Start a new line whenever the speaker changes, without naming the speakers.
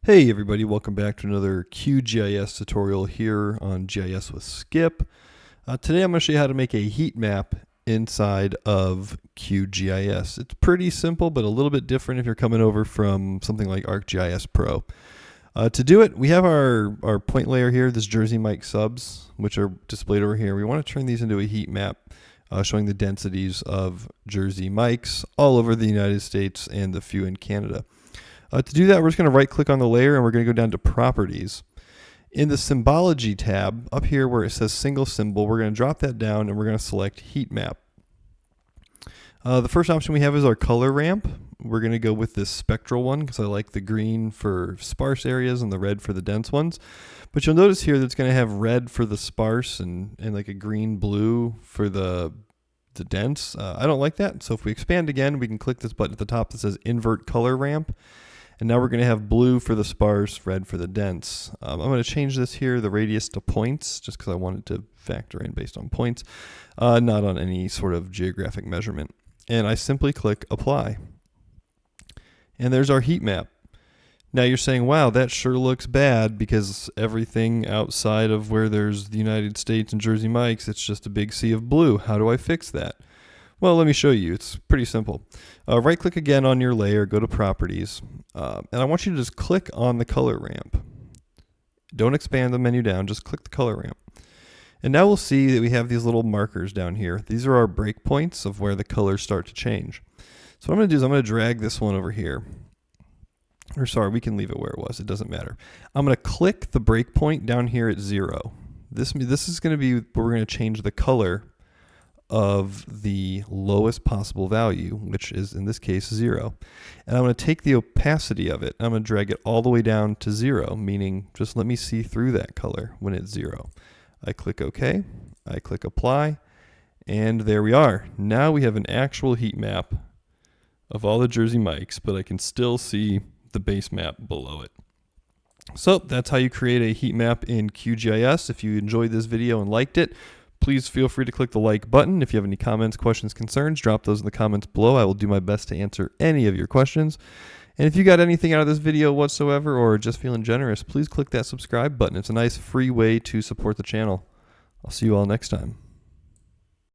Hey everybody, welcome back to another QGIS tutorial here on GIS with Skip. Today I'm going to show you how to make a heat map inside of QGIS. It's pretty simple, but a little bit different if you're coming over from something like ArcGIS Pro. To do it, we have our point layer here, this Jersey Mike subs, which are displayed over here. We want to turn these into a heat map showing the densities of Jersey Mikes all over the United States and the few in Canada. To do that, we're just going to right click on the layer and we're going to go down to Properties. In the Symbology tab, up here where it says Single Symbol, we're going to drop that down and we're going to select Heat Map. The first option we have is our color ramp. We're going to go with this spectral one because I like the green for sparse areas and the red for the dense ones. But you'll notice here that it's going to have red for the sparse and like a green-blue for the dense. I don't like that. So if we expand again, we can click this button at the top that says Invert Color Ramp. And now we're going to have blue for the sparse, red for the dense. I'm going to change this here, the radius to points, just because I want it to factor in based on points, not on any sort of geographic measurement. And I simply click Apply. And there's our heat map. Now you're saying, wow, that sure looks bad because everything outside of where there's the United States and Jersey Mikes, it's just a big sea of blue. How do I fix that? Well, let me show you. It's pretty simple. Right click again on your layer, go to Properties, and I want you to just click on the color ramp. Don't expand the menu down, just click the color ramp. And now we'll see that we have these little markers down here. These are our breakpoints of where the colors start to change. So what I'm going to do is I'm going to drag this one over here. Or sorry, we can leave it where it was. It doesn't matter. I'm going to click the breakpoint down here at 0. This is going to be where we're going to change the color of the lowest possible value, which is in this case 0. And I'm going to take the opacity of it. I'm going to drag it all the way down to 0, meaning just let me see through that color when it's 0. I click OK, I click Apply, and there we are. Now we have an actual heat map of all the Jersey Mikes, but I can still see the base map below it. So that's how you create a heat map in QGIS. If you enjoyed this video and liked it, please feel free to click the like button. If you have any comments, questions, concerns, drop those in the comments below. I will do my best to answer any of your questions. And if you got anything out of this video whatsoever or just feeling generous, please click that subscribe button. It's a nice free way to support the channel. I'll see you all next time.